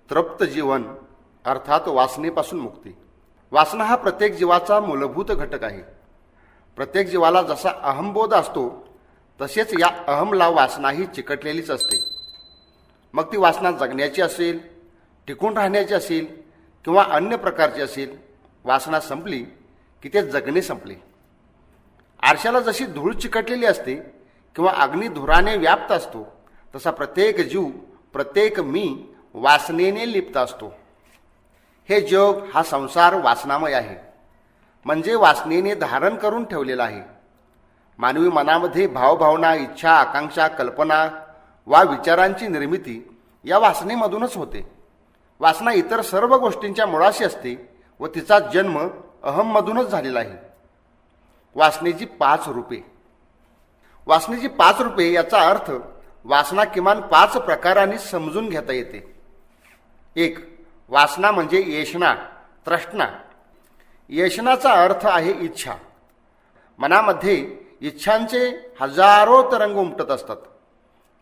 तृप्त जीवन अर्थात वासनेपासून मुक्ती. वासना हा प्रत्येक जीवाचा मूलभूत घटक आहे. प्रत्येक जीवाला जसा अहमबोध असतो तसेच या अहमला वासनाही चिकटलेलीच असते. मग ती वासना जगण्याची असेल, टिकून राहण्याची असेल किंवा अन्य प्रकारची असेल. वासना संपली की ते जगणे संपले. आरशाला जशी धूळ चिकटलेली असते किंवा अग्नी धुराने व्याप्त असतो तसा प्रत्येक जीव, प्रत्येक मी वासनेने लिप्त असतो. हे जग, हा संसार वासनामय आहे, म्हणजे वासनेने धारण करून ठेवलेला आहे. मानवी मनामध्ये भावभावना, इच्छा, आकांक्षा, कल्पना वा विचारांची निर्मिती या वासनेमधूनच होते. वासना इतर सर्व गोष्टींच्या मुळाशी असते व तिचा जन्म अहममधूनच झालेला आहे. वासनेची 5 रूपे. वासनेची 5 रूपे याचा अर्थ वासना किमान 5 प्रकारांनी समजून घेता येते. 1. वासना म्हणजे येषणा, तृष्णा. येषणाचा अर्थ आहे इच्छा. मनामध्ये इच्छांचे हजारो तरंग उमटत असतात.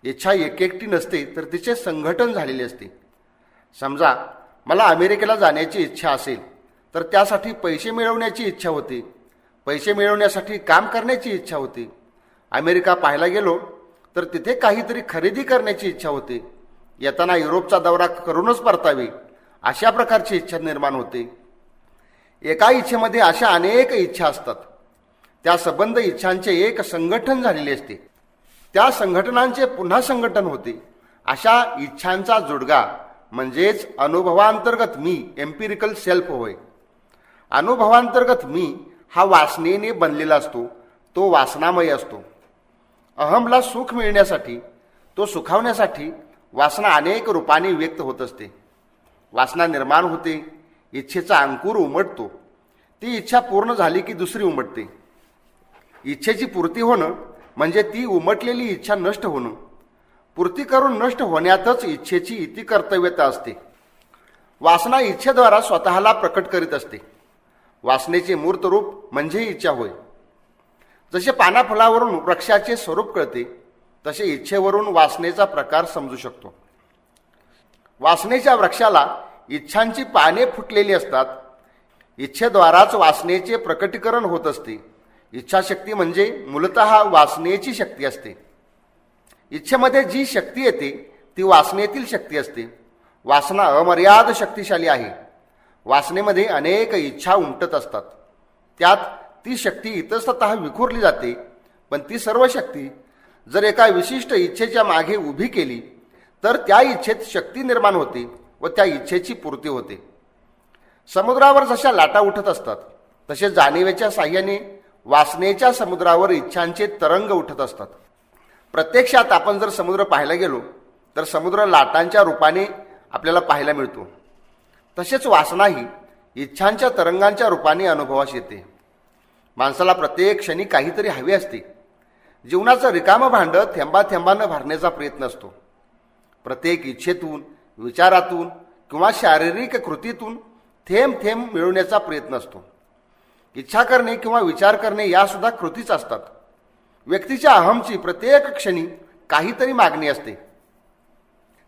इच्छा एकेकटी नसते तर तिचे संघटन झालेले असते. समजा मला अमेरिकेला जाण्याची इच्छा असेल तर त्यासाठी पैसे मिळवण्याची इच्छा होती. पैसे मिळवण्यासाठी काम करण्याची इच्छा होती. अमेरिका पाहायला गेलो तर तिथे काहीतरी खरेदी करण्याची इच्छा होते. येताना युरोपचा दौरा करूनच परतावे अशा प्रकारची इच्छा निर्माण होते. एका इच्छेमध्ये अशा अनेक इच्छा असतात. त्या संबंध इच्छांचे एक संघटन झालेले असते. त्या संघटनांचे पुन्हा संघटन होते. अशा इच्छांचा जुडगा म्हणजेच अनुभवांतर्गत मी, एम्पिरिकल सेल्फ होय. अनुभवांतर्गत मी हा वासनेने बनलेला असतो. तो वासनामय असतो. अहमला सुख मिळण्यासाठी, तो सुखावण्यासाठी वासना अनेक रूपाने व्यक्त होत असते. वासना निर्माण होते, इच्छेचा अंकुर उमटतो. ती इच्छा पूर्ण झाली की दुसरी उमटते. इच्छेची पूर्ती होणं म्हणजे ती उमटलेली इच्छा नष्ट होणं. पूर्ती करून नष्ट होण्यातच इच्छेची इतिकर्तव्यता असते. वासना इच्छेद्वारा स्वतःला प्रकट करीत असते. वासनेचे मूर्त रूप म्हणजे इच्छा होय. जसे पानाफुलावरून वृक्षाचे स्वरूप कळते तसे इच्छेवरून वासनेचा प्रकार समजू शकतो. वासनेच्या वृक्षाला इच्छांची पाने फुटलेली असतात. इच्छेद्वाराच वासनेचे प्रकटीकरण होत असते. इच्छाशक्ती म्हणजे मूलतः वासनेची शक्ती असते. इच्छेमध्ये जी शक्ती येते ती वासनेतील शक्ती असते. वासना अमर्याद शक्तिशाली आहे. वासनेमध्ये अनेक इच्छा उमटत असतात. त्यात ती शक्ती इतस्ततः विखुरली जाते. पण ती सर्व शक्ती जर एका विशिष्ट इच्छेच्या मागे उभी केली तर त्या इच्छेत शक्ती निर्माण होते व त्या इच्छेची पूर्ती होते. समुद्रावर जशा लाटा उठत असतात तसे जाणीवेच्या साह्याने वासनेच्या समुद्रावर इच्छांचे तरंग उठत असतात. प्रत्यक्षात आपण जर समुद्र पाहायला गेलो तर समुद्र लाटांच्या रूपाने आपल्याला पाहायला मिळतो. तसेच वासनाही इच्छांच्या तरंगांच्या रूपाने अनुभवास येते. माणसाला प्रत्येक क्षणी काहीतरी हवे असते. जीवनाचं रिकामं भांडं थेंबाथेंबानं भरण्याचा प्रयत्न असतो. प्रत्येक इच्छेतून, विचारातून किंवा शारीरिक कृतीतून थेंब थेंब मिळवण्याचा प्रयत्न असतो. इच्छा करणे किंवा विचार करणे यासुद्धा कृतीच असतात. व्यक्तीच्या अहमची प्रत्येक क्षणी काहीतरी मागणी असते.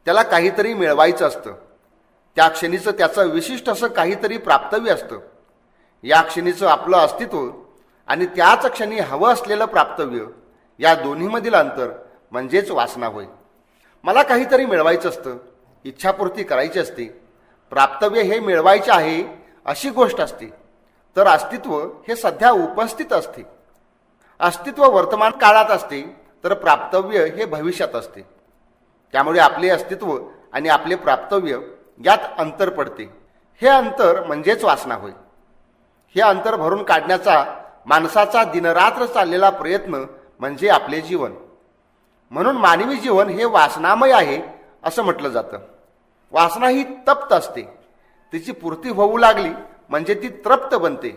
त्याला काहीतरी मिळवायचं असतं. त्या क्षणीचं त्याचं विशिष्ट असं काहीतरी प्राप्तव्य असतं. या क्षणीचं आपलं अस्तित्व आणि त्याच क्षणी हवं असलेलं प्राप्तव्य या दोन्हीमधील अंतर म्हणजेच वासना होय. मला काहीतरी मिळवायचं असतं, इच्छापूर्ती करायची असते. प्राप्तव्य हे मिळवायचे आहे अशी गोष्ट असते. तर अस्तित्व हे सध्या उपस्थित असते. अस्तित्व वर्तमान काळात असते तर प्राप्तव्य हे भविष्यात असते. त्यामुळे आपले अस्तित्व आणि आपले प्राप्तव्य यात अंतर पडते. हे अंतर म्हणजेच वासना होय. हे अंतर भरून काढण्याचा माणसाचा दिनरात्र चाललेला प्रयत्न म्हणजे आपले जीवन. म्हणून मानवी जीवन हे वासनामय आहे असं म्हटलं जातं. वासना ही तप्त असते. तिची पूर्ती होऊ लागली म्हणजे ती तृप्त बनते.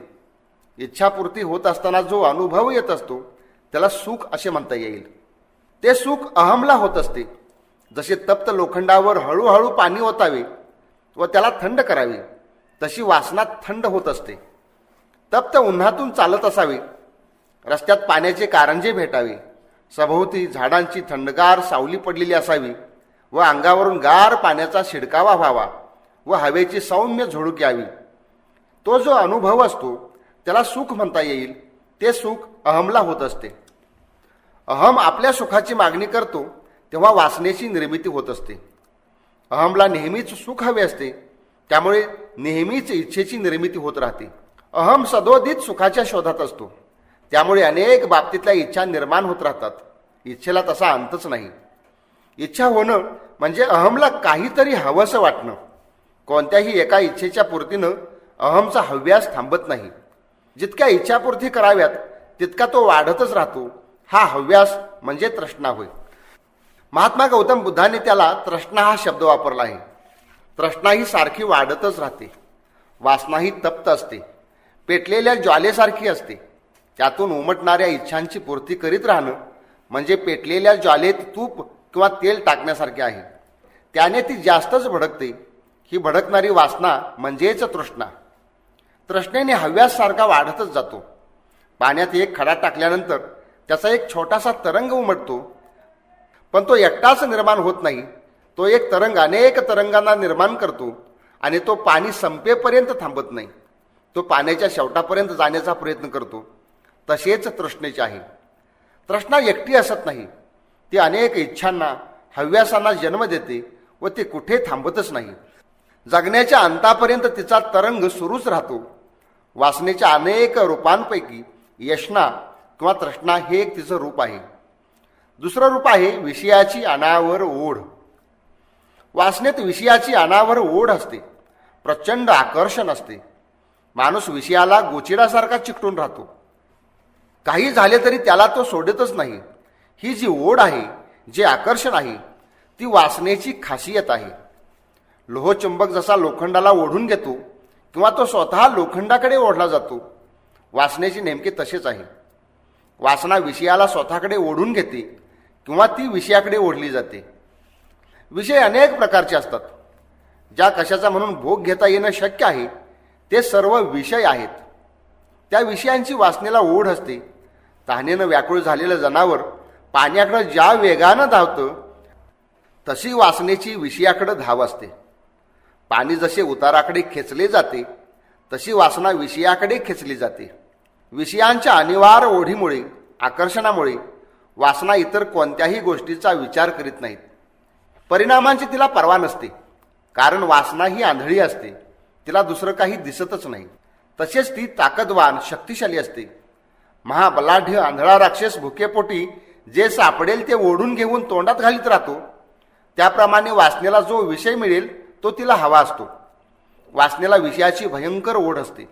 इच्छापूर्ती होत असताना जो अनुभव येत असतो त्याला सुख असे म्हणता येईल. ते सुख अहमला होत असते. जसे तप्त लोखंडावर हळूहळू पाणी ओतावे व त्याला थंड करावे तशी वासना थंड होत असते. तप्त उन्हातून चालत असावे, रस्त्यात पाण्याचे कारंजे भेटावे, सभोवती झाडांची थंडगार सावली पडलेली असावी व अंगावरून गार पाण्याचा शिडकावा व्हावा व हवेची सौम्य झुळूक यावी. तो जो अनुभव असतो त्याला सुख म्हणता येईल. ते सुख अहमला होत असते. अहम आपल्या सुखाची मागणी करतो तेव्हा वासनेची निर्मिती होत असते. अहमला नेहमीच सुख हवे असते, त्यामुळे नेहमीच इच्छेची निर्मिती होत राहते. अहम सदोदित सुखाच्या शोधात असतो, त्यामुळे अनेक बाबतीतल्या इच्छा निर्माण होत राहतात. इच्छेला तसा अंतच नाही. इच्छा होणं म्हणजे अहमला काहीतरी हवंसं वाटणं. कोणत्याही एका इच्छेच्या पूर्तीनं अहमचा हव्यास थांबत नाही. जितक्या इच्छापूर्ती कराव्यात तितका तो वाढतच राहतो. हा हव्यास म्हणजे तृष्णा होय. महात्मा गौतम बुद्धांनी त्याला तृष्णा हा शब्द वापरला आहे. तृष्णा ही सारखी वाढतच राहते. वासना ही तप्त असते, पेटलेल्या ज्वालेसारखी असते. त्यातून उमटणाऱ्या इच्छांची पूर्ती करीत राहणं म्हणजे पेटलेल्या ज्वालेत तूप किंवा तेल टाकण्यासारखे आहे. त्याने ती जास्तच भडकते. ही भडकणारी वासना म्हणजेच तृष्णा. तृष्णेने हव्यास सारखा वाढतच जातो. पाण्यात एक खडा टाकल्यानंतर त्याचा एक छोटासा तरंग उमटतो, पण तो एकटाच निर्माण होत नाही. तो एक तरंग अनेक तरंगांना निर्माण करतो आणि तो पाणी संपेपर्यंत थांबत नाही. तो पाण्याच्या शेवटापर्यंत जाण्याचा प्रयत्न करतो. तसेच तृष्णेचे आहे. तृष्णा एकटी असत नाही. ती अनेक इच्छांना, हव्यासांना जन्म देते व ती कुठे थांबतच नाही. जगण्याच्या अंतापर्यंत तिचा तरंग सुरूच राहतो. वासनेच्या अनेक रूपांपैकी यष्णा किंवा तृष्णा हे एक तिचं रूप आहे. दुसरं रूप आहे विषयाची अनावर ओढ. वासनेत विषयाची अनावर ओढ असते. प्रचंड आकर्षण असते. माणूस विषयाला गोचिडासारखा चिकटून राहतो. काही झाले तरी त्याला तो सोडतच नाही. ही जी ओढ आहे, जे आकर्षण आहे, ती वासनेची खासियत आहे. लोहचुंबक जसा लोखंडाला ओढून घेतो किंवा तो स्वतः लोखंडाकडे ओढला जातो, वासनेची नेमके तसेच आहे. वासना विषयाला स्वतःकडे ओढून घेते किंवा ती विषयाकडे ओढली जाते. विषय अनेक प्रकारचे असतात. ज्या कशाचा म्हणून भोग घेता येणं शक्य आहे ते सर्व विषय आहेत. त्या विषयांची वासनेला ओढ असते. तहानेनं व्याकुळ झालेलं जनावर पाण्याकडे ज्या वेगानं धावतं तशी वासनेची विषयाकडे धाव असते. पाणी जसे उताराकडे खेचले जाते तशी वासना विषयाकडे खेचली जाते. विषयांच्या अनिवार्य ओढीमुळे, आकर्षणामुळे वासना इतर कोणत्याही गोष्टीचा विचार करीत नाहीत. परिणामांची तिला पर्वा नसते, कारण वासना ही आंधळी असते. तिला दुसरं काही दिसतच नाही. तसेच ती ताकदवान, शक्तिशाली असते. महाबलाढ्य आंधळा राक्षस भुकेपोटी जे सापडेल ते ओढून घेऊन तोंडात घालीत राहतो, त्याप्रमाणे वासनेला जो विषय मिळेल तो तिला हवा असतो. वासनेला विषयाची भयंकर ओढ असते.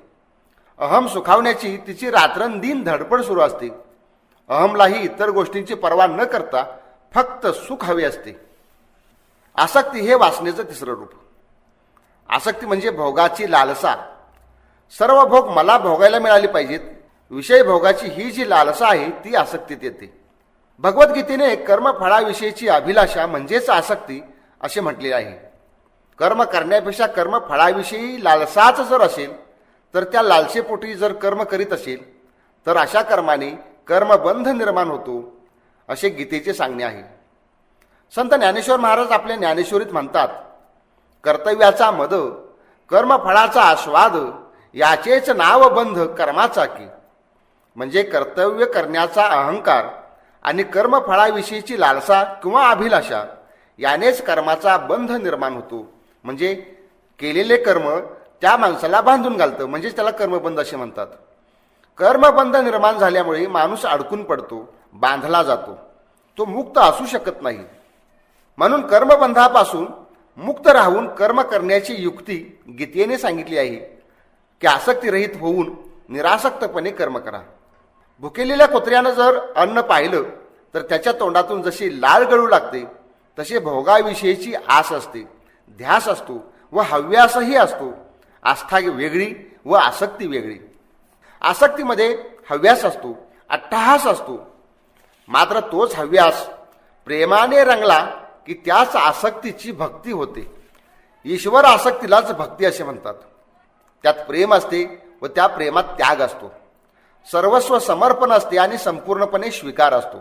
अहम सुखावण्याची तिची रात्रंदिन धडपड सुरू असते. अहमलाही इतर गोष्टींची पर्वा न करता फक्त सुख हवे असते. आसक्ती हे वासनेचं तिसरं रूप. आसक्ती म्हणजे भोगाची लालसा. सर्व भोग मला भोगायला मिळाले पाहिजेत, विषय भोगाची ही जी लालसा आहे ती आसक्तीत येते. भगवद्गीतेने कर्मफळाविषयीची अभिलाषा म्हणजेच आसक्ती असे म्हटले आहे. कर्म करण्यापेक्षा कर्मफळाविषयी लालसाच जर असेल तर त्या लालसेपोटी जर कर्म करीत असेल तर अशा कर्माने कर्मबंध निर्माण होतो, असे गीतेचे सांगणे आहे. संत ज्ञानेश्वर महाराज आपल्या ज्ञानेश्वरीत म्हणतात, कर्तव्याचा मद, कर्मफळाचा आस्वाद, याचेच नाव बंध कर्माचा की. म्हणजे कर्तव्य करण्याचा अहंकार आणि कर्मफळाविषयीची लालसा किंवा अभिलाषा यानेच कर्माचा बंध निर्माण होतो. म्हणजे केलेले कर्म त्या माणसाला बांधून घालतं, म्हणजेच त्याला कर्मबंध असे म्हणतात. कर्मबंध निर्माण झाल्यामुळे माणूस अडकून पडतो, बांधला जातो. तो मुक्त असू शकत नाही. म्हणून कर्मबंधापासून मुक्त राहून कर्म करण्याची युक्ती गीतेने सांगितली आहे की आसक्तीरहित होऊन निरासक्तपणे कर्म करा. भुकेलेल्या कुत्र्यानं जर अन्न पाहिलं तर त्याच्या तोंडातून जशी लाळ गळू लागते तसे भोगाविषयीची आस असते, ध्यास असतो व हव्यासही असतो. आस्था वेगळी व आसक्ती वेगळी. आसक्तीमध्ये हव्यास असतो, अट्टहास असतो. मात्र तोच हव्यास प्रेमाने रंगला की त्याच आसक्तीची भक्ती होते. ईश्वर आसक्तीलाच भक्ती असे म्हणतात. त्यात प्रेम असते व त्या प्रेमात त्याग असतो. सर्वस्व समर्पण असते आणि संपूर्णपणे स्वीकार असतो.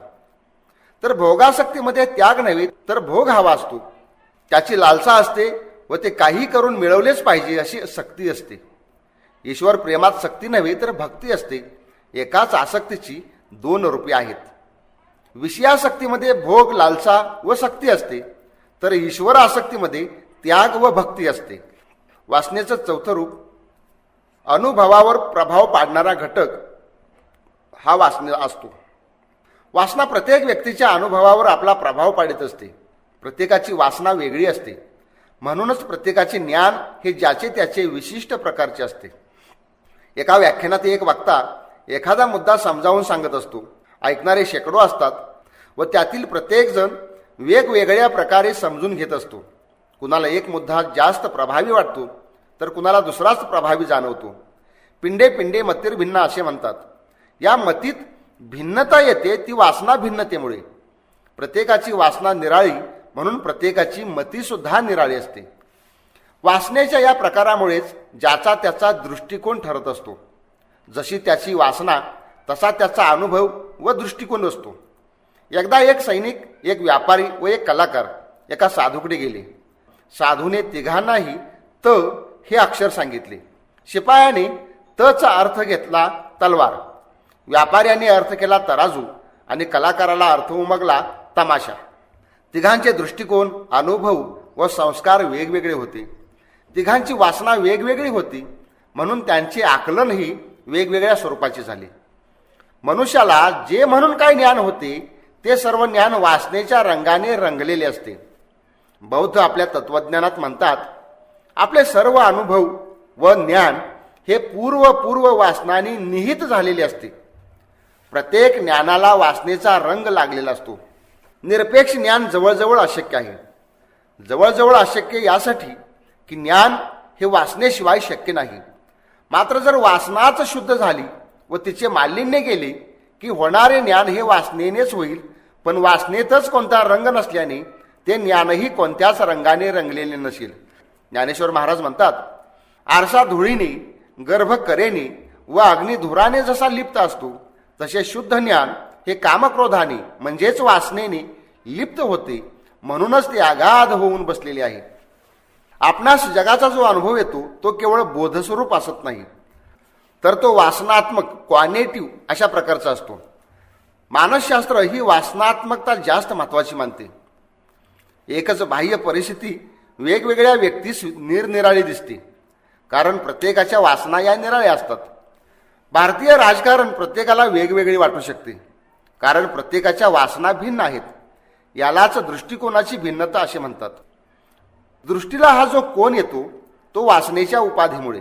तर भोगासक्तीमध्ये त्याग नव्हे तर भोग हवा असतो. त्याची लालसा असते व ते काही करून मिळवलेच पाहिजे अशी सक्ती असते. ईश्वर प्रेमात सक्ती नव्हे तर भक्ती असते. एकाच आसक्तीची दोन रूपे आहेत. विषयासक्तीमध्ये भोग, लालसा व सक्ती असते, तर ईश्वर आसक्तीमध्ये त्याग व भक्ती असते. वासनेचं चौथं रूप अनुभवावर प्रभाव पाडणारा घटक हा वासना असतो. वासना प्रत्येक व्यक्तीच्या अनुभवावर आपला प्रभाव पाडत असते. प्रत्येकाची वासना वेगळी असते. म्हणूनच प्रत्येकाचे ज्ञान हे ज्याचे त्याचे विशिष्ट प्रकारचे असते. एका व्याख्यानात एक वक्ता एखादा मुद्दा समजावून सांगत असतो. ऐकणारे शेकडो असतात व त्यातील प्रत्येकजण वेगवेगळ्या प्रकारे समजून घेत असतो. कुणाला एक मुद्दा जास्त प्रभावी वाटतो तर कुणाला दुसराच प्रभावी जाणवतो. पिंडे पिंडे मतिर्भिन्न असे म्हणतात. या मतीत भिन्नता येते ती वासना भिन्नतेमुळे. प्रत्येकाची वासना निराळी, म्हणून प्रत्येकाची मतीसुद्धा निराळी असते. वासनेच्या या प्रकारामुळेच ज्याचा त्याचा दृष्टिकोन ठरत असतो. जशी त्याची वासना तसा त्याचा अनुभव व दृष्टिकोन असतो. एकदा एक सैनिक, एक व्यापारी व एक कलाकार एका साधूकडे गेले. साधूने तिघांनाही त हे अक्षर सांगितले. शिपायाने तचा अर्थ घेतला तलवार, व्यापाऱ्याने अर्थ केला तराजू आणि कलाकाराला अर्थ उमगला तमाशा. तिघांचे दृष्टिकोन, अनुभव व संस्कार वेगवेगळे होते. तिघांची वासना वेगवेगळी होती, म्हणून त्यांचे आकलनही वेगवेगळ्या स्वरूपाचे झाले. मनुष्याला जे म्हणून काय ज्ञान होते ते सर्व ज्ञान वासनेच्या रंगाने रंगलेले असते. बौद्ध आपल्या तत्वज्ञानात म्हणतात, आपले सर्व अनुभव व ज्ञान हे पूर्व वासनांनी निहित झालेले असते. प्रत्येक ज्ञानाला वासनेचा रंग लागलेला असतो. निरपेक्ष ज्ञान जवळजवळ अशक्य आहे. जवळजवळ अशक्य यासाठी की ज्ञान हे वासनेशिवाय शक्य नाही. मात्र जर वासनाच शुद्ध झाली व तिचे मालिन्य गेले की होणारे ज्ञान हे वासनेनेच होईल. पण वासनेतच कोणता रंग नसल्याने ते ज्ञानही कोणत्याच रंगाने रंगलेले नसेल. ज्ञानेश्वर महाराज म्हणतात, आरसा धुळीने, गर्भ करेने व अग्निधुराने जसा लिप्त असतो, तसे शुद्ध ज्ञान हे कामक्रोधाने म्हणजेच वासनेने लिप्त होते. म्हणूनच ते अगाध होऊन बसलेले आहे. आपणास जगाचा जो अनुभव येतो तो केवळ बोधस्वरूप असत नाही, तर तो वासनात्मक, क्वानेटिव्ह अशा प्रकारचा असतो. मानसशास्त्र ही वासनात्मकता जास्त महत्वाची मानते. एकच बाह्य परिस्थिती वेगवेगळ्या व्यक्तीस निरनिराळी दिसते, कारण प्रत्येकाच्या वासना या निराळ्या असतात. भारतीय राजकारण प्रत्येकाला वेगवेगळे वाटू शकते, कारण प्रत्येकाच्या वासना भिन्न आहेत. यालाच दृष्टिकोनाची भिन्नता असे म्हणतात. दृष्टीला हा जो कोण येतो तो वासनेच्या उपाधीमुळे.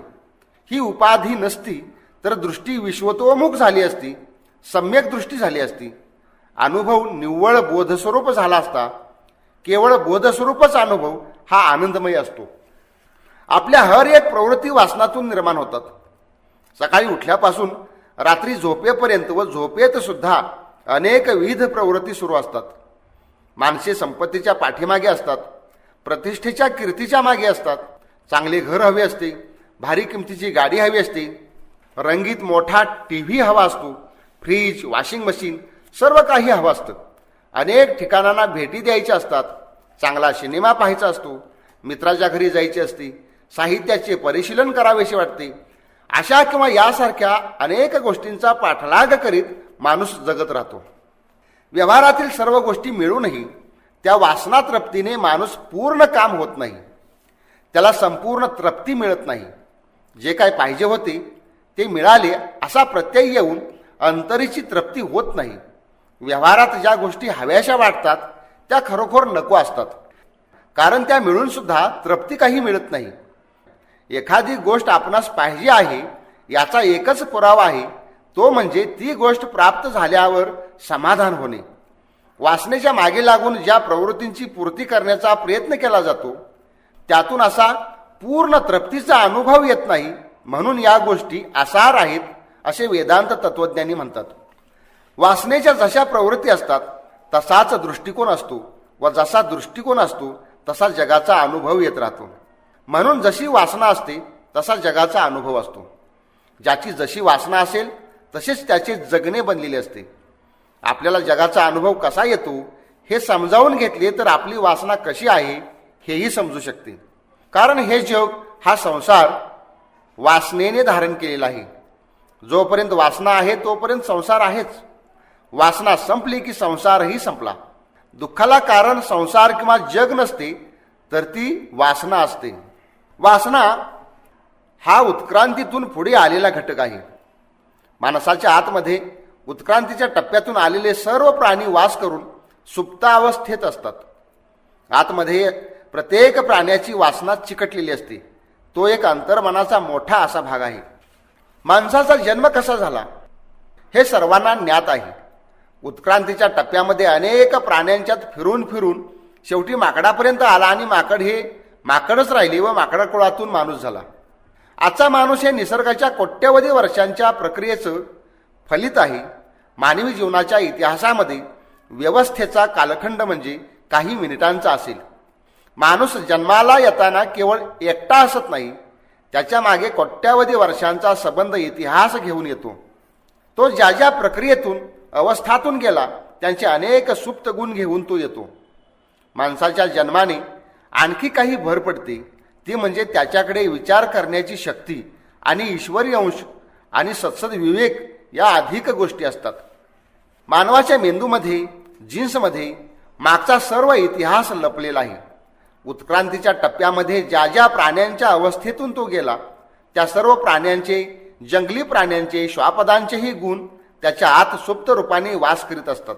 ही उपाधी नसती तर दृष्टी विश्वतोमुख झाली असती, सम्यक दृष्टी झाली असती. अनुभव निव्वळ बोधस्वरूप झाला असता. केवळ बोधस्वरूपच अनुभव हा आनंदमय असतो. आपल्या हर एक प्रवृत्ती वासनातून निर्माण होतात. सकाळी उठल्यापासून रात्री झोपेपर्यंत व झोपेत सुद्धा अनेकविध प्रवृत्ती सुरू असतात. माणसे संपत्तीच्या पाठीमागे असतात, प्रतिष्ठेच्या कीर्तीच्या मागे असतात. चांगले घर हवे असते, भारी किमतीची गाडी हवी असते, रंगीत मोठा TV हवा असतो, फ्रीज, वॉशिंग मशीन सर्व काही हवं असतं. अनेक ठिकाणांना भेटी द्यायच्या असतात, चांगला सिनेमा पाहायचा असतो, मित्राच्या घरी जायचे असते, साहित्याचे परिशीलन करावेसे वाटते. अशा किंवा यासारख्या अनेक गोष्टींचा पाठलाग करीत माणूस जगत राहतो. व्यवहारातील सर्व गोष्टी मिळूनही त्या वासना तृप्तीने माणूस पूर्ण काम होत नाही. त्याला संपूर्ण तृप्ती मिळत नाही. जे काय पाहिजे होते ते मिळाले असा प्रत्यय येऊन अंतरीची तृप्ती होत नाही. व्यवहारात ज्या गोष्टी हव्याशा वाटतात त्या खरोखर नको असतात, कारण त्या मिळून सुद्धा तृप्ती काही मिळत नाही. एखादी गोष्ट आपणास पाहिजे आहे याचा एकच पुरावा आहे, तो म्हणजे ती गोष्ट प्राप्त झाल्यावर समाधान होणे. वासनेच्या मागे लागून ज्या प्रवृत्तींची पूर्ती करण्याचा प्रयत्न केला जातो त्यातून असा पूर्ण तृप्तीचा अनुभव येत नाही. म्हणून या गोष्टी असार आहेत असे वेदांत तत्वज्ञानी म्हणतात. वासनेच्या जशा प्रवृत्ती असतात तसाच दृष्टिकोन असतो व जसा दृष्टिकोन असतो तसा जगाचा अनुभव येत राहतो. म्हणून जशी वासना असते तसा जगाचा अनुभव असतो. ज्याची जशी वासना असेल तसेच त्याचे जगणे बनलेले असते. आपल्याला जगाचा अनुभव कसा येतो हे समजावून घेतले तर आपली वासना कशी आहे हेही समजू शकते. कारण हे जग हा संसार वासनेने धारण केलेला आहे. जोपर्यंत वासना आहे तोपर्यंत संसार आहेच. वासना संपली की संसारही संपला. दुःखाला कारण संसार किंवा जग नसते तर ती वासना असते. वासना हा उत्क्रांतीतून पुढे आलेला घटक आहे. माणसाच्या आतमध्ये उत्क्रांतीच्या टप्प्यातून आलेले सर्व प्राणी वास करून सुप्तावस्थेत असतात. आतमध्ये प्रत्येक प्राण्याची वासना चिकटलेली असते. तो एक अंतर्मनाचा मोठा असा भाग आहे. माणसाचा जन्म कसा झाला हे सर्वांना ज्ञात आहे. उत्क्रांतीच्या टप्प्यामध्ये अनेक प्राण्यांच्यात फिरून फिरून शेवटी माकडापर्यंत आला आणि माकड हे माकडच राहिले व माकडाकुळातून माणूस झाला. आजचा माणूस हे निसर्गाच्या कोट्यवधी वर्षांच्या प्रक्रियेचं फलित आहे. मानवी जीवनाच्या इतिहासामध्ये व्यवस्थेचा कालखंड म्हणजे काही मिनिटांचा असेल. माणूस जन्माला येताना केवळ एकटा असत नाही, त्याच्या मागे कोट्यावधी वर्षांचा संबंध इतिहास घेऊन येतो. तो ज्या ज्या प्रक्रियेतून अवस्थातून गेला त्यांचे अनेक सुप्त गुण घेऊन तो येतो. माणसाच्या जन्माने आणखी काही भर पडते, ती म्हणजे त्याच्याकडे विचार करण्याची शक्ती आणि ईश्वरी अंश आणि सत्सद विवेक या अधिक गोष्टी असतात. मानवाच्या मेंदूमध्ये जीन्समध्ये मागचा सर्व इतिहास लपलेला आहे. उत्क्रांतीच्या टप्प्यामध्ये ज्या ज्या प्राण्यांच्या अवस्थेतून तो गेला त्या सर्व प्राण्यांचे, जंगली प्राण्यांचे, श्वापदांचेही गुण त्याच्या आत सुप्त रूपाने वास करीत असतात.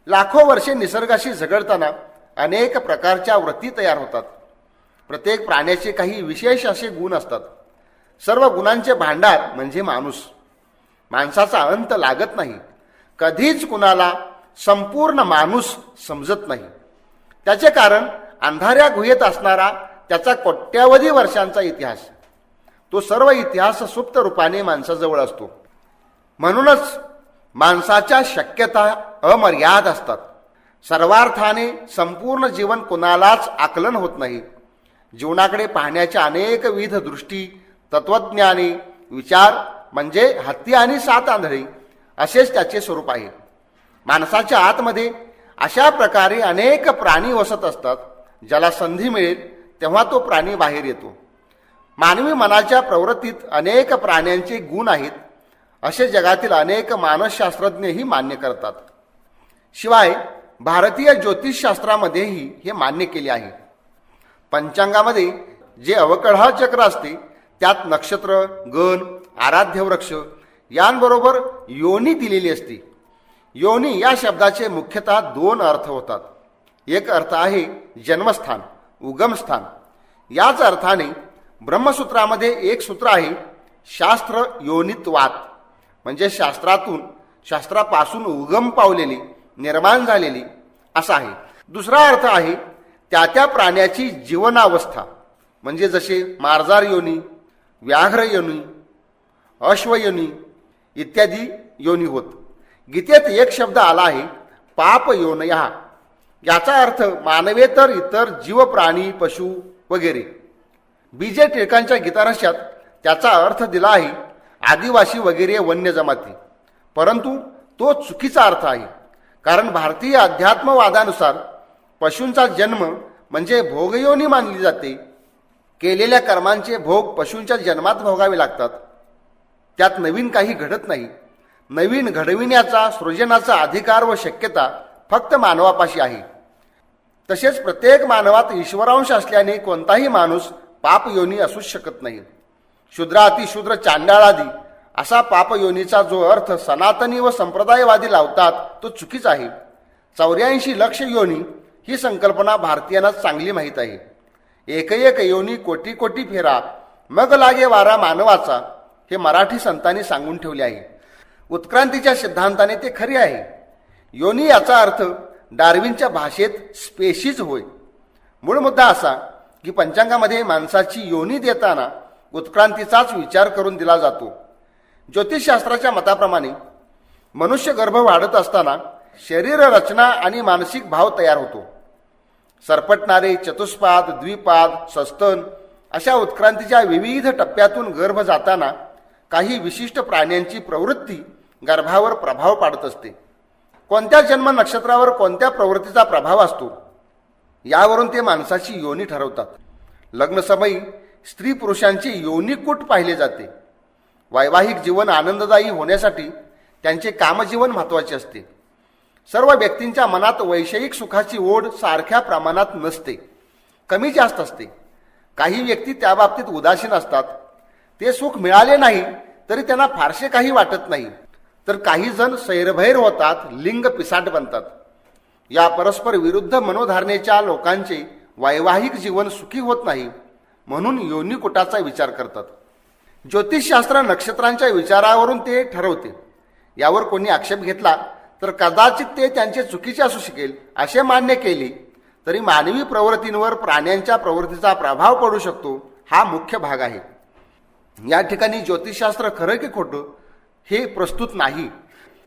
लाखो वर्षे निसर्गाशी झगडताना अनेक प्रकारच्या वृत्ती तयार होतात. प्रत्येक प्राण्याचे काही विशेष असे गुण असतात. सर्व गुणांचे भांडार म्हणजे माणूस. माणसाचा अंत लागत नाही. कधीच कुणाला संपूर्ण माणूस समजत नाही. त्याचे कारण अंधाऱ्या गुहेत असणारा त्याचा कोट्यावधी वर्षांचा इतिहास. तो सर्व इतिहास सुप्त रूपाने माणसाजवळ असतो. म्हणूनच माणसाच्या शक्यता अमर्याद असतात. सर्वार्थाने संपूर्ण जीवन कुणालाच आकलन होत नाही. जीवनाकडे पाहण्याच्या अनेकविध दृष्टी, तत्वज्ञाने, विचार म्हणजे हत्ती आणि सात आंधळे असेच त्याचे स्वरूप आहे. माणसाच्या आतमध्ये अशा प्रकारे अनेक प्राणी वसत असतात. ज्याला संधी मिळेल तेव्हा तो प्राणी बाहेर येतो. मानवी मनाच्या प्रवृत्तीत अनेक प्राण्यांचे गुण आहेत असे जगातील अनेक मानसशास्त्रज्ञही मान्य करतात. शिवाय भारतीय ज्योतिषशास्त्रामध्येही हे मान्य केले आहे. पंचांगामध्ये जे अवकळा चक्र असते त्यात नक्षत्र, गण, आराध्य वृक्ष यांबरोबर योनी दिलेली असते. योनी या शब्दाचे मुख्यतः दोन अर्थ होतात. एक अर्थ आहे जन्मस्थान, उगमस्थान. याच अर्थाने ब्रह्मसूत्रामध्ये एक सूत्र आहे शास्त्र योनित्वात, म्हणजे शास्त्रापासून उगम पावलेली, निर्माण झालेली असा आहे. दुसरा अर्थ आहे त्या त्या प्राण्याची जीवनावस्था, म्हणजे जसे मार्जार योनी, व्याघ्र योनी, अश्वयोनी इत्यादी योनी होत. गीतेत एक शब्द आला आहे पाप योनया. याचा अर्थ मानवेतर इतर जीव, प्राणी, पशु वगैरे. बीजे टिळकांच्या गीतारहस्यात त्याचा अर्थ दिला आहे आदिवासी वगैरे वन्य जमाती, परंतु तो चुकीचा अर्थ आहे. कारण भारतीय अध्यात्मवादानुसार पशूंचा जन्म म्हणजे भोगयोनी मानली जाते. केलेल्या कर्मांचे भोग पशूंच्या जन्मात भोगावे लागतात. त्यात नवीन काही घडत नाही. नवीन घडविण्याचा, सृजनाचा अधिकार व शक्यता फक्त मानवापाशी आहे. तसेच प्रत्येक मानवात ईश्वरांश असल्याने कोणताही माणूस पापयोनी असूच शकत नाही. शूद्रातिशूद्र चांडाळादी असा पापयोनीचा जो अर्थ सनातनी व संप्रदायवादी लावतात तो चुकीचा आहे. 84 लक्ष योनी ही संकल्पना भारतीयांना चांगली माहीत आहे. एक एक योनी कोटी कोटी फेरा मग लागे वारा मानवाचा, हे मराठी संतांनी सांगून ठेवले आहे. उत्क्रांतीच्या सिद्धांताने ते खरे आहे. योनी याचा अर्थ डार्विनच्या भाषेत स्पेशीज होय. मूळ मुद्दा असा की पंचांगामध्ये माणसाची योनी देताना उत्क्रांतीचाच विचार करून दिला जातो. ज्योतिषशास्त्राच्या मताप्रमाणे मनुष्य गर्भ वाढत असताना शरीर रचना आणि मानसिक भाव तयार होतो. सरपटणारे चतुष्पाद, द्विपाद, सस्तन अशा उत्क्रांतीच्या विविध टप्प्यातून गर्भ जाताना काही विशिष्ट प्राण्यांची प्रवृत्ती गर्भावर प्रभाव पाडत असते. कोणत्या जन्म नक्षत्रावर कोणत्या प्रवृत्तीचा प्रभाव असतो यावरून ते माणसाची योनी ठरवतात. लग्नसमयी स्त्री पुरुषांची योनिकूट पाहिले जाते. वैवाहिक जीवन आनंददायी होण्यासाठी त्यांचे कामजीवन महत्त्वाचे असते. सर्व व्यक्तींच्या मनात वैषयिक सुखाची ओढ सारख्या प्रमाणात नसते, कमी जास्त असते. काही व्यक्ती त्या बाबतीत उदासीन असतात. ते सुख मिळाले नाही तरी त्यांना फारसे काही वाटत नाही. तर काही जण सैरभैर होतात, लिंग पिसाट बनतात. या परस्पर विरुद्ध मनोधारणेच्या लोकांचे वैवाहिक जीवन सुखी होत नाही, म्हणून योनिकुटाचा विचार करतात. ज्योतिषशास्त्र नक्षत्रांच्या विचारावरून ते ठरवते. यावर कोणी आक्षेप घेतला तर कदाचित ते त्यांचे चुकीचे असू शकेल असे मान्य केले तरी मानवी प्रवृत्तींवर प्राण्यांच्या प्रवृत्तीचा प्रभाव पडू शकतो, हा मुख्य भाग आहे. या ठिकाणी ज्योतिषशास्त्र खरं की खोटं हे प्रस्तुत नाही.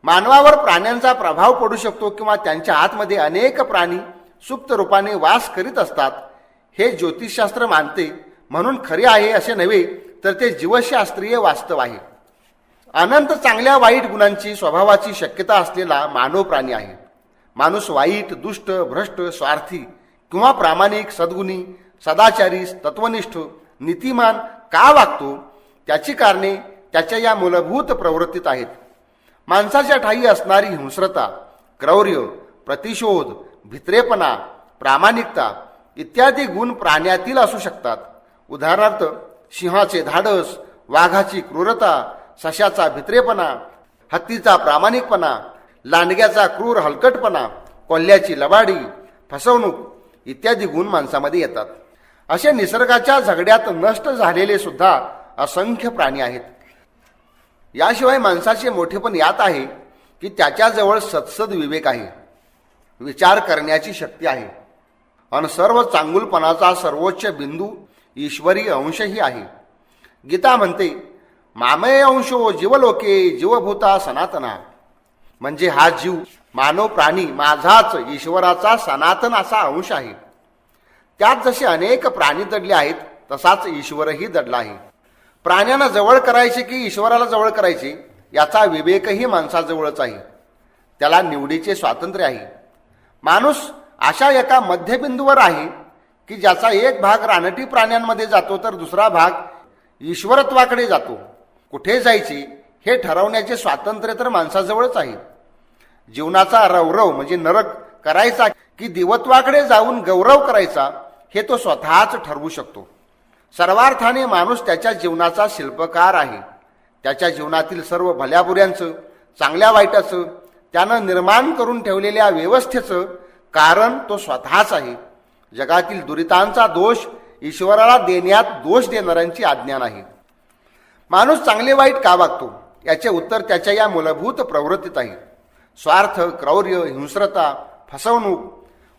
मानवावर प्राण्यांचा प्रभाव पडू शकतो किंवा त्यांच्या आतमध्ये अनेक प्राणी सुप्त रूपाने वास करीत असतात हे ज्योतिषशास्त्र मानते, म्हणून खरे आहे असे नव्हे, तर ते जीवशास्त्रीय वास्तव आहे. अनंत चांगल्या वाईट गुणांची स्वभावाची शक्यता असलेला मानव प्राणी आहे. माणूस वाईट, दुष्ट, भ्रष्ट, स्वार्थी किंवा प्रामाणिक, सद्गुणी, सदाचारी, तत्वनिष्ठ, नीतिमान का वागतो त्याची कारणे त्याच्या या मूलभूत प्रवृत्तीत आहेत. माणसाच्या ठायी असणारी हिंस्रता, क्रौर्य, प्रतिशोध, भित्रेपणा, प्रामाणिकता इत्यादी गुण प्राण्यातील असू शकतात. उदाहरणार्थ सिंहाचे धाडस, वाघाची क्रूरता, सशाचा भित्रेपणा, हत्तीचा प्रामाणिकपणा, लांडग्याचा क्रूर हलकटपणा, कोल्ह्याची लबाडी, फसवणूक इत्यादी गुण माणसामध्ये येतात. असे निसर्गाच्या झगड्यात नष्ट झालेले सुद्धा असंख्य प्राणी आहेत. याशिवाय माणसाचे मोठेपण यात आहे की त्याच्याजवळ सत्सद विवेक आहे, विचार करण्याची शक्ती आहे आणि सर्व चांगुलपणाचा सर्वोच्च बिंदू ईश्वरी अंशही आहे. गीता म्हणते, मामय अंशो जीवलोके जीवभूता सनातना, म्हणजे हा जीव मानव प्राणी माझाच ईश्वराचा सनातन असा अंश आहे. त्यात जसे अनेक प्राणी दडले आहेत तसाच ईश्वरही दडला आहे. प्राण्यांना जवळ करायचे की ईश्वराला जवळ करायचे याचा विवेकही माणसाजवळच आहे. त्याला निवडीचे स्वातंत्र्य आहे. माणूस अशा एका मध्यबिंदूवर आहे की ज्याचा एक भाग रानटी प्राण्यांमध्ये जातो तर दुसरा भाग ईश्वरत्वाकडे जातो. कुठे जायचे हे ठरवण्याचे स्वातंत्र्य तर माणसाजवळच आहे. जीवनाचा रवरव म्हणजे नरक करायचा की देवत्वाकडे जाऊन गौरव करायचा हे तो स्वतःच ठरवू शकतो. सर्वार्थाने माणूस त्याच्या जीवनाचा शिल्पकार आहे. त्याच्या जीवनातील सर्व भल्याबुऱ्यांचं, चांगल्या वाईटाचं, त्यानं निर्माण करून ठेवलेल्या व्यवस्थेचं कारण तो स्वतःच आहे. जगातील दुरितांचा दोष ईश्वराला देण्यात दोष देणाऱ्यांची अज्ञान आहे. माणूस चांगले वाईट का वागतो याचे उत्तर त्याच्या या मूलभूत प्रवृत्तीत आहे. स्वार्थ, क्रौर्य, हिंस्रता, फसवणूक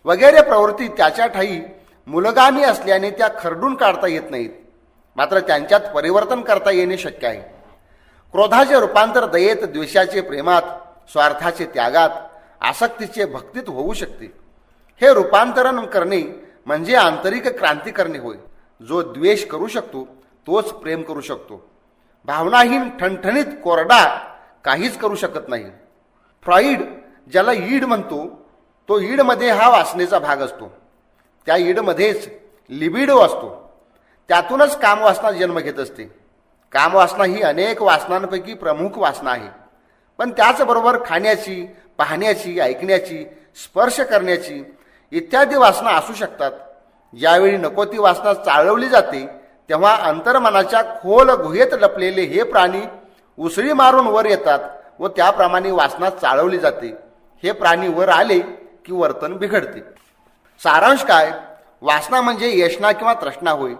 वगैरे प्रवृत्ती त्याच्या ठायी मूलगामी असल्याने त्या खरडून काढता येत नाहीत, मात्र त्यांच्यात परिवर्तन करता येणे शक्य आहे. क्रोधाचे रूपांतर दयेत, द्वेषाचे प्रेमात, स्वार्थाचे त्यागात, आसक्तीचे भक्तीत होऊ शकते. हे रूपांतरण करणे म्हणजे आंतरिक क्रांती करणे होय. जो द्वेष करू शकतो तोच प्रेम करू शकतो. भावनाहीन, ठणठणीत, कोरडा काहीच करू शकत नाही. फ्रॉइड ज्याला ईड म्हणतो तो ईडमध्ये हा वासनेचा भाग असतो. त्या ईडमध्येच लिबिडो असतो. त्यातूनच कामवासना जन्म घेत असते. कामवासना ही अनेक वासनांपैकी प्रमुख वासना आहे. पण त्याचबरोबर खाण्याची, पाहण्याची, ऐकण्याची, स्पर्श करण्याची इत्यादी वासना असू शकतात. ज्यावेळी नको ती वासना चाळवली जाते तेव्हा अंतर्मनाच्या खोल गुहेत लपलेले हे प्राणी उसळी मारून वर येतात व त्याप्रमाणे वासना चाळवली जाते. हे प्राणी वर आले की वर्तन बिघडते. सारांश काय? वासना म्हणजे येष्णा किंवा तृष्णा होय.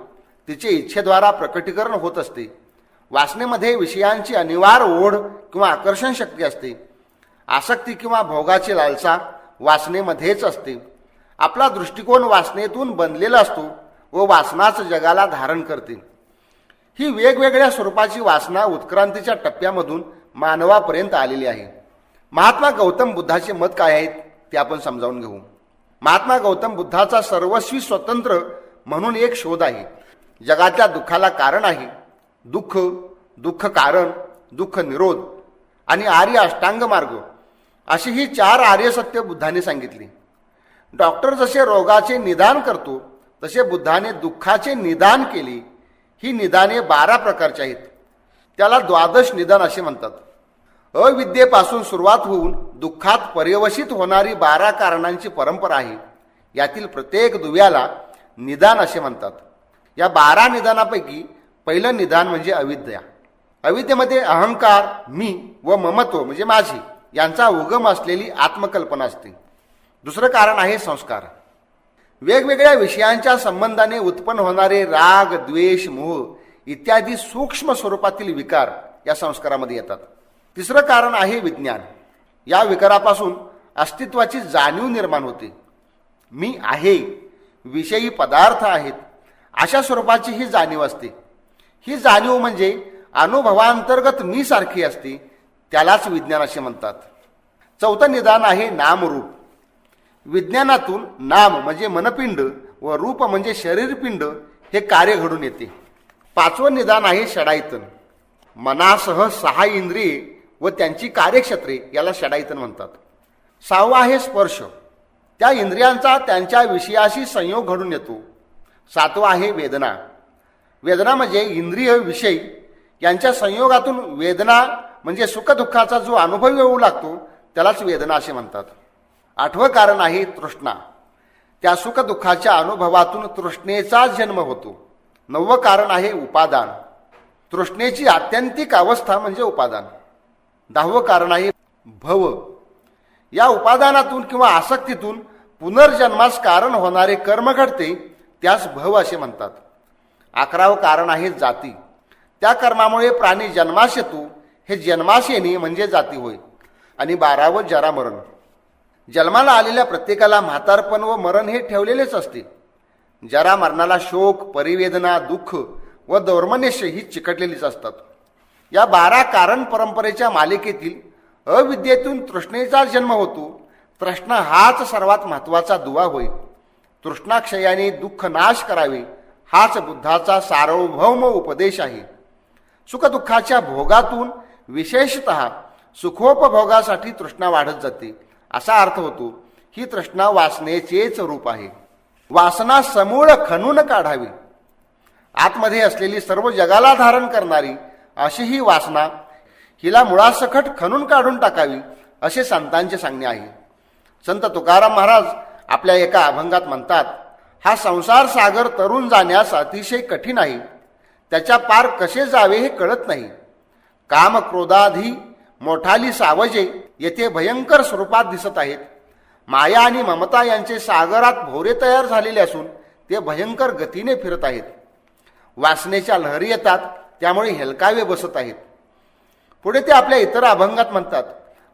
तिचे इच्छेद्वारा प्रकटीकरण होत असते. वासनेमध्ये विषयांची अनिवार्य ओढ किंवा आकर्षण शक्ती असते. आसक्ती किंवा भोगाची लालसा वासनेमध्येच असते. आपला दृष्टिकोन वासनेतून बनलेला असतो व वासनाच जगाला धारण करते. ही वेगवेगळ्या स्वरूपाची वासना उत्क्रांतीच्या टप्प्यामधून मानवापर्यंत आलेली आहे. महात्मा गौतम बुद्धाचे मत काय आहेत ते आपण समजावून घेऊ. महात्मा गौतम बुद्धाचा सर्वस्वी स्वतंत्र म्हणून एक शोध आहे. जगातल्या दुःखाला कारण आहे दुःख, दुःख कारण, दुःख निरोध आणि आर्य अष्टांग मार्ग अशी ही 4 आर्य सत्य बुद्धाने सांगितली. डॉक्टर जसे रोगाचे निदान करतो तसे बुद्धाने दुःखाचे निदान केले. ही निदाने 12 प्रकारची आहेत. त्याला द्वादश निदान असे म्हणतात. अविद्येपासून सुरुवात होऊन दुःखात पर्यवसित होणारी 12 कारणांची परंपरा आहे. यातील प्रत्येक दुव्याला निदान असे म्हणतात. या 12 निदानापैकी पहिलं निदान म्हणजे अविद्या. अविद्येमध्ये अहंकार, मी व ममत्व म्हणजे माझे यांचा उगम असलेली आत्मकल्पना असते. दुसरं कारण आहे संस्कार. वेगवेगळ्या विषयांच्या संबंधाने उत्पन्न होणारे राग, द्वेष, मोह इत्यादी सूक्ष्म स्वरूपातील विकार या संस्कारामध्ये येतात. तिसरं कारण आहे विज्ञान. या विकारापासून अस्तित्वाची जाणीव निर्माण होते. मी आहे, विषयी पदार्थ आहेत अशा स्वरूपाची ही जाणीव असते. ही जाणीव म्हणजे अनुभवांतर्गत मी सारखी असते. त्यालाच विज्ञान असे म्हणतात. चौथं निदान आहे नामरूप. विज्ञानातून नाम म्हणजे मनपिंड व रूप म्हणजे शरीरपिंड हे कार्य घडून येते. 5वं निदान आहे षडायतन. मनासह 6 इंद्रिये व त्यांची कार्यक्षेत्रे याला षडायतन म्हणतात. 6वं आहे स्पर्श. त्या इंद्रियांचा त्यांच्या विषयाशी संयोग घडून येतो. 7वं आहे वेदना. वेदना म्हणजे इंद्रिय विषय यांच्या संयोगातून वेदना म्हणजे सुखदुःखाचा जो अनुभव येऊ लागतो त्यालाच वेदना असे म्हणतात. 8वं कारण आहे तृष्णा. त्या सुखदुःखाच्या अनुभवातून तृष्णेचा जन्म होतो. 9वं कारण आहे उपादान. तृष्णेची आत्यंतिक अवस्था म्हणजे उपादान. 10वं कारण आहे भव. या उपादानातून किंवा आसक्तीतून पुनर्जन्मास कारण होणारे कर्म घडते त्यास भव असे म्हणतात. 11वं कारण आहे जाती. त्या कर्मामुळे प्राणी जन्मास येतो. हे जन्मास येणे म्हणजे जाती होय. आणि 12वं जरामरण. जन्माला आलेल्या प्रत्येकाला म्हातारपण व मरण हे ठेवलेलेच असते. जरा मरणाला शोक, परिवेदना, दुःख व दौर्मन्यश ही चिकटलेलीच असतात. या 12 कारण परंपरेच्या मालिकेतील अविद्येतून तृष्णेचा जन्म होतो. तृष्णा हाच सर्वात महत्वाचा दुवा होय. तृष्णाक्षयाने दुःख नाश करावे हाच बुद्धाचा सार्वभौम उपदेश आहे. सुखदुःखाच्या भोगातून विशेषतः सुखोपभोगासाठी तृष्णा वाढत जाते असा अर्थ होतो. ही तृष्णा वासनेचेच रूप आहे. वासना समूळ खणून काढावी. आतमध्ये असलेली सर्व जगाला धारण करणारी अशी ही वासना हिला मुळासकट खणून काढून टाकावी असे संतांचे सांगणे आहे. संत तुकाराम महाराज आपल्या एका अभंगात म्हणतात, हा संसार सागर तरुण जाण्यास अतिशय कठीण आहे. त्याच्या पार कसे जावे हे कळत नाही. काम क्रोधाधी मोठाली सावजे येथे भयंकर स्वरूपात दिसत आहेत. माया आणि ममता यांचे सागरात भोरे तयार झालेले असून ते भयंकर गतीने फिरत आहेत. वासनेच्या लहरी येतात त्यामुळे हेलकावे बसत आहेत. पुढे ते आपल्या इतर अभंगात म्हणतात,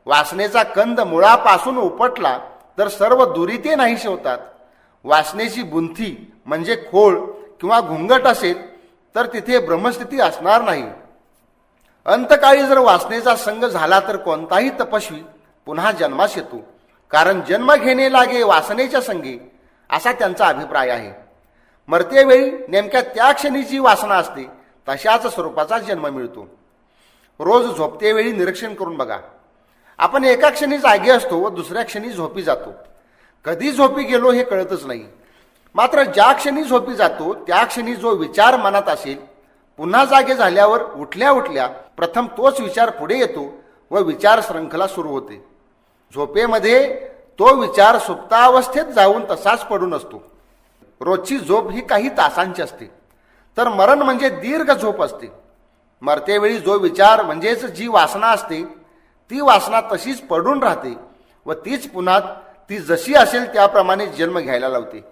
वासनेचा कंद मुळापासून उपटला तर सर्व दुरिते नाहीसे होतात. वासनेची बुंथी म्हणजे खोळ किंवा घुंगट असेल तर तिथे ब्रह्मस्थिती असणार नाही. अंतकाळी जर वासनेचा संग झाला तर कोणताही तपस्वी पुन्हा जन्मास येतो. कारण जन्म घेणे लागे वासनेच्या संगी असा त्यांचा अभिप्राय आहे. मरतेवेळी नेमक्या त्या क्षणी जी वासना असते तशाच स्वरूपाचा जन्म मिळतो. रोज झोपतेवेळी निरीक्षण करून बघा. आपण एका क्षणी जागे असतो व दुसऱ्या क्षणी झोपी जातो. कधी झोपी गेलो हे कळतच नाही. मात्र ज्या क्षणी झोपी जातो त्या क्षणी जो विचार मनात असेल पुन्हा जागे झाल्यावर उठल्या उठल्या प्रथम तोच विचार पुढे येतो व विचार श्रंखला सुरू होते. झोपेमध्ये तो विचार सुप्तावस्थेत जाऊन तसाच पडून असतो. रोजची झोप ही काही तासांची असते, तर मरण म्हणजे दीर्घ झोप असते. मरतेवेळी जो विचार म्हणजेच जी वासना असते ती वासना तशीच पडून राहते व तीच पुन्हा ती जशी असेल त्याप्रमाणे जन्म घ्यायला लावते.